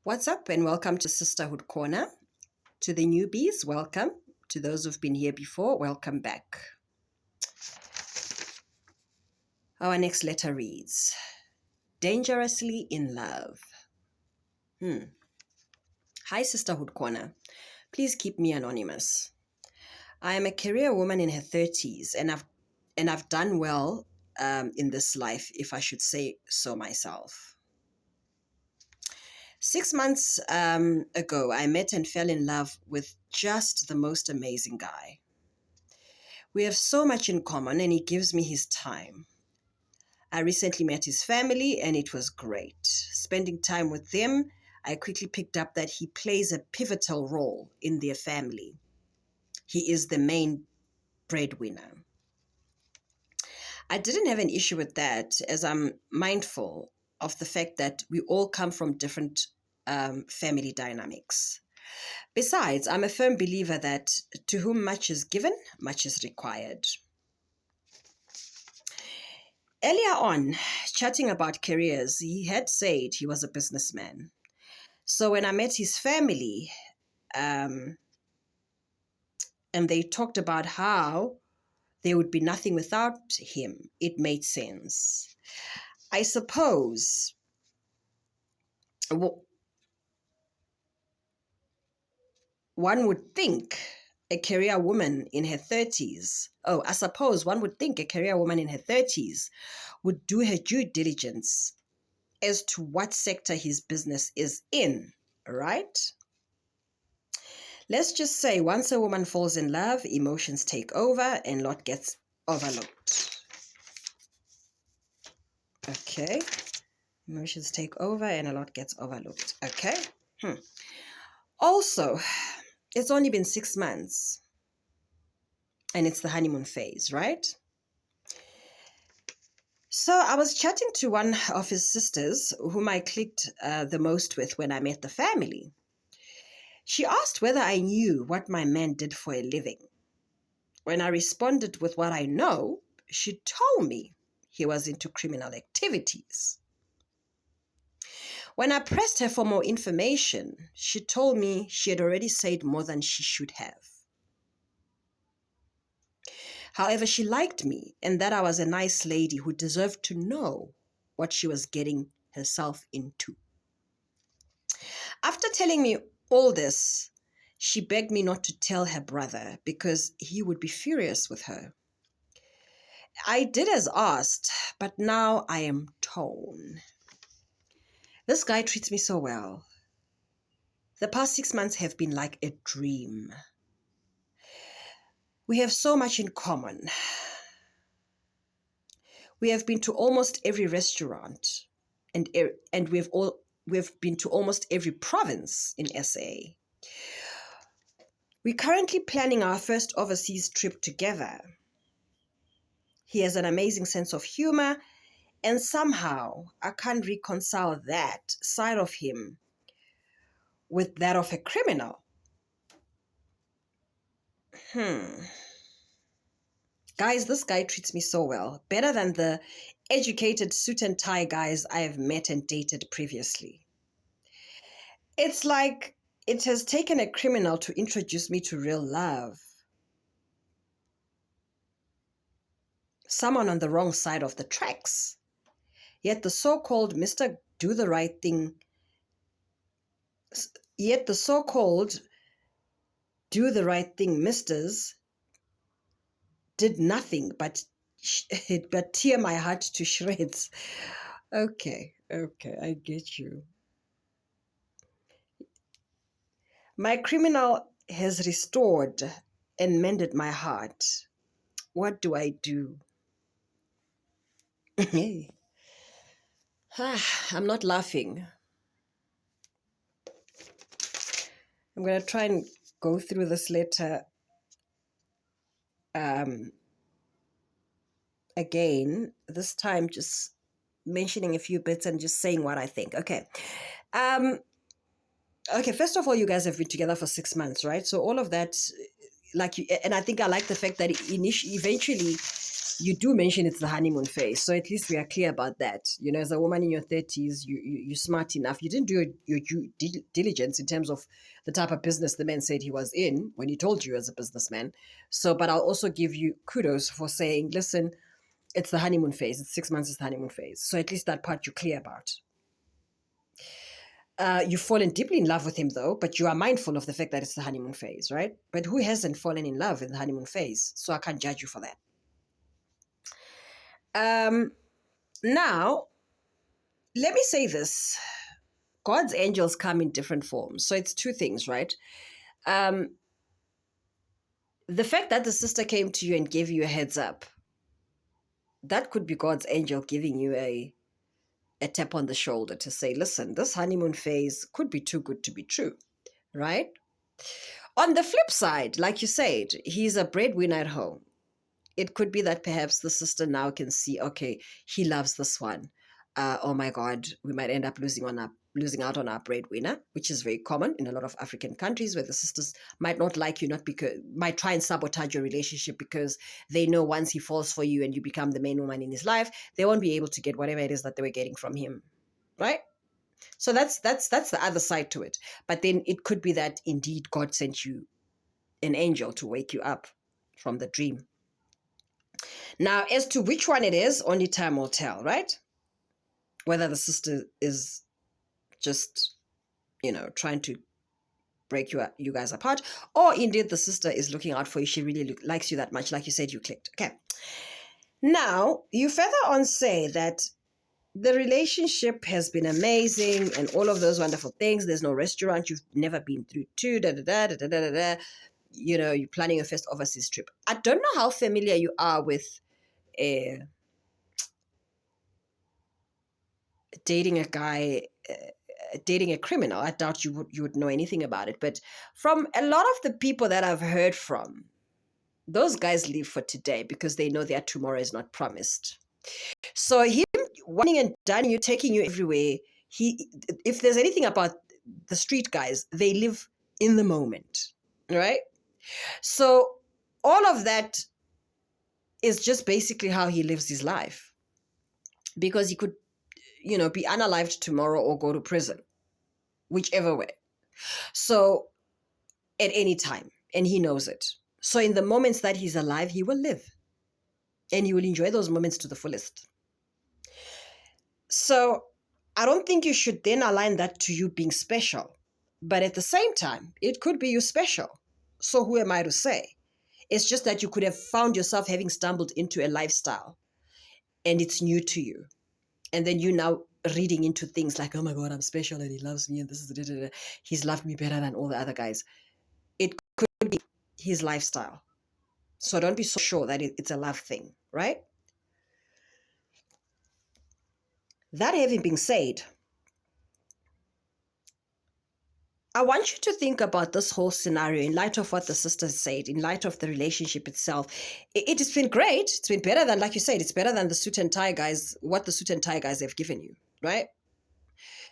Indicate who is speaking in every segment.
Speaker 1: What's up, and welcome to Sisterhood Corner. To the newbies, welcome. To those who've been here before, welcome back. Our next letter reads, Dangerously in Love. Hi, Sisterhood Corner. Please keep me anonymous. I am a career woman in her 30s, and I've done well in this life, if I should say so myself. 6 months ago, I met and fell in love with just the most amazing guy. We have so much in common, and he gives me his time. I recently met his family, and it was great. Spending time with them, I quickly picked up that he plays a pivotal role in their family. He is the main breadwinner. I didn't have an issue with that, as I'm mindful of the fact that we all come from different family dynamics. Besides, I'm a firm believer that to whom much is given, much is required. Earlier on, chatting about careers, he had said he was a businessman. So when I met his family, and they talked about how there would be nothing without him, it made sense. I suppose one would think a career woman in her 30s, one would think a career woman in her 30s would do her due diligence as to what sector his business is in, right? Let's just say once a woman falls in love, emotions take over and a lot gets overlooked. Okay. Emotions take over and a lot gets overlooked. Okay. Also, it's only been 6 months and it's the honeymoon phase, right? So I was chatting to one of his sisters whom I clicked the most with when I met the family. She asked whether I knew what my man did for a living. When I responded with what I know, she told me he was into criminal activities. When I pressed her for more information, she told me she had already said more than she should have. However, she liked me and that I was a nice lady who deserved to know what she was getting herself into. After telling me all this, she begged me not to tell her brother because he would be furious with her. I did as asked, but now I am torn. This guy treats me so well. The past 6 months have been like a dream. We have so much in common. We have been to almost every restaurant, and we've been to almost every province in SA. We're currently planning our first overseas trip together. He has an amazing sense of humor, and somehow I can't reconcile that side of him with that of a criminal. Guys, this guy treats me so well, better than the educated suit and tie guys I have met and dated previously. It's like it has taken a criminal to introduce me to real love. Someone on the wrong side of the tracks. Yet the so-called do the right thing misters did nothing but tear my heart to shreds. Okay, I get you. My criminal has restored and mended my heart. What do I do? I'm not laughing. I'm going to try and go through this letter again, this time just mentioning a few bits and just saying what I think. Okay. Okay, first of all, you guys have been together for 6 months, right? So all of that, and I think I like the fact that eventually you do mention it's the honeymoon phase, so at least we are clear about that. As a woman in your 30s, you're smart enough. You didn't do your due diligence in terms of the type of business the man said he was in when he told you as a businessman. So, but I'll also give you kudos for saying, listen, it's the honeymoon phase. It's 6 months is the honeymoon phase. So at least that part you're clear about. You've fallen deeply in love with him, though, but you are mindful of the fact that it's the honeymoon phase, right? But who hasn't fallen in love in the honeymoon phase? So I can't judge you for that. Now, let me say this. God's angels come in different forms. So it's two things, right? The fact that the sister came to you and gave you a heads up, that could be God's angel giving you a tap on the shoulder to say, listen, this honeymoon phase could be too good to be true, right? On the flip side, like you said, he's a breadwinner at home. It could be that perhaps the sister now can see, okay, he loves this one. Oh my God, we might end up losing out on our breadwinner, which is very common in a lot of African countries where the sisters might not like you, might try and sabotage your relationship because they know once he falls for you and you become the main woman in his life, they won't be able to get whatever it is that they were getting from him, right? So that's the other side to it. But then it could be that indeed God sent you an angel to wake you up from the dream. Now, as to which one it is, only time will tell, right? Whether the sister is just, trying to break you guys apart, or indeed the sister is looking out for you. She really likes you that much. Like you said, you clicked. Okay. Now, you further on say that the relationship has been amazing and all of those wonderful things. There's no restaurant you've never been through to, you're planning your first overseas trip. I don't know how familiar you are with dating a guy, dating a criminal. I doubt you would know anything about it. But from a lot of the people that I've heard from, those guys live for today because they know their tomorrow is not promised. So him wanting and dining you, taking you everywhere, if there's anything about the street guys, they live in the moment, right? So all of that is just basically how he lives his life, because he could, be unalived tomorrow or go to prison, whichever way. So at any time, and he knows it. So in the moments that he's alive, he will live, and he will enjoy those moments to the fullest. So I don't think you should then align that to you being special. But at the same time, it could be you special. So who am I to say? It's just that you could have found yourself having stumbled into a lifestyle and it's new to you. And then you now reading into things like, oh my God, I'm special and he loves me and this is he's loved me better than all the other guys. It could be his lifestyle. So don't be so sure that it's a love thing, right? That having been said, I want you to think about this whole scenario in light of what the sister said, in light of the relationship itself. It has been great. It's been better than, like you said, it's better than the suit and tie guys, what the suit and tie guys have given you, right?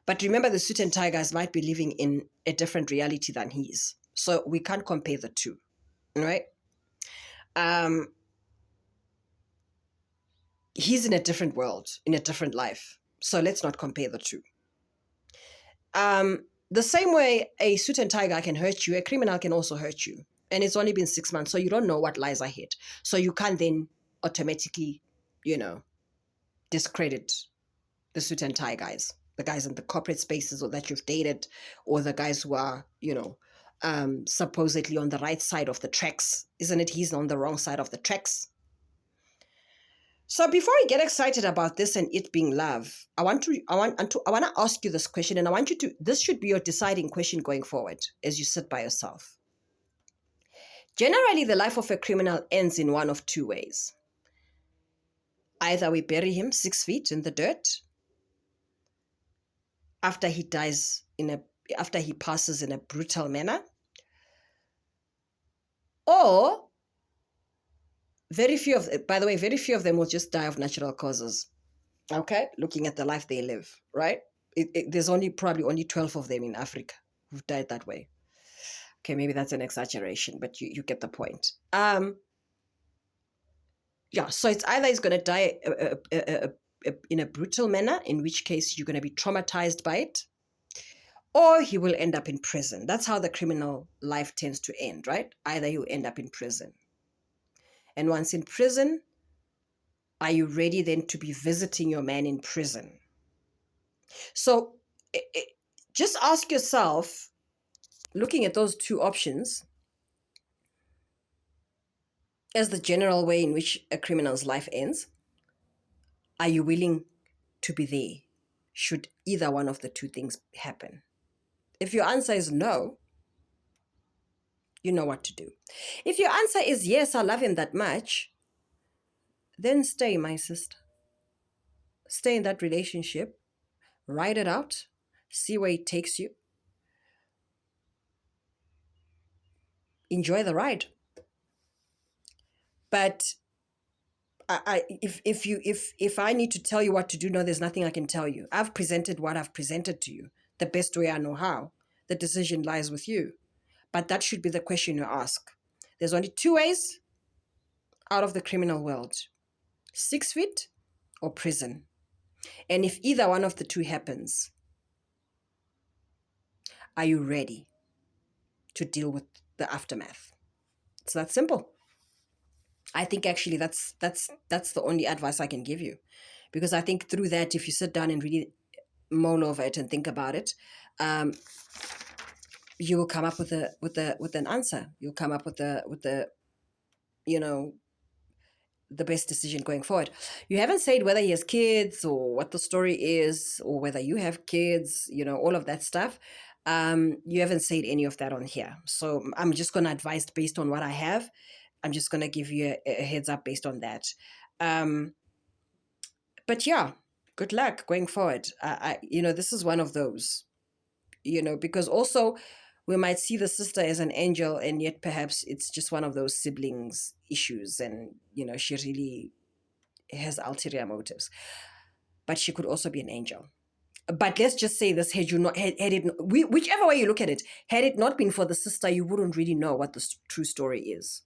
Speaker 1: But remember, the suit and tie guys might be living in a different reality than his. So we can't compare the two, right? He's in a different world, in a different life. So let's not compare the two. The same way a suit and tie guy can hurt you, a criminal can also hurt you. And it's only been 6 months, so you don't know what lies ahead. So you can't then automatically, discredit the suit and tie guys, the guys in the corporate spaces or that you've dated, or the guys who are, supposedly on the right side of the tracks. Isn't it? He's on the wrong side of the tracks. So before you get excited about this and it being love, I want to ask you this question, and I want you to, this should be your deciding question going forward as you sit by yourself. Generally, the life of a criminal ends in one of two ways. Either we bury him 6 feet in the dirt after he dies after he passes in a brutal manner, or very few of them will just die of natural causes. Okay, looking at the life they live, right? There's probably only 12 of them in Africa who've died that way. Okay, maybe that's an exaggeration, but you get the point. Yeah, so it's either he's going to die in a brutal manner, in which case you're going to be traumatized by it, or he will end up in prison. That's how the criminal life tends to end, right? Either he'll end up in prison. And once in prison, are you ready then to be visiting your man in prison? So just ask yourself, looking at those two options, as the general way in which a criminal's life ends, are you willing to be there should either one of the two things happen? If your answer is no, you know what to do. If your answer is yes, I love him that much, then stay, my sister. Stay in that relationship, ride it out, see where it takes you. Enjoy the ride. But if I need to tell you what to do, no, there's nothing I can tell you. I've presented what I've presented to you the best way I know how. The decision lies with you. But that should be the question you ask. There's only two ways out of the criminal world: 6 feet or prison. And if either one of the two happens, are you ready to deal with the aftermath? It's that simple. I think actually that's the only advice I can give you, because I think through that, if you sit down and really mull over it and think about it, you will come up with an answer. You'll come up with the you know the best decision going forward. You haven't said whether he has kids or what the story is or whether you have kids, all of that stuff. You haven't said any of that on here. So I'm just going to advise based on what I have. I'm just going to give you a heads up based on that. But yeah, good luck going forward. This is one of those, because also we might see the sister as an angel, and yet perhaps it's just one of those siblings issues, and she really has ulterior motives, but she could also be an angel. But let's just say this: had it, whichever way you look at it, had it not been for the sister, you wouldn't really know what the true story is,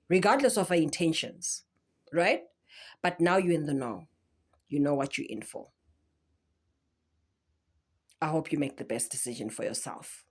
Speaker 1: regardless of her intentions, right? But now you're in the know. You know what you're in for. I hope you make the best decision for yourself.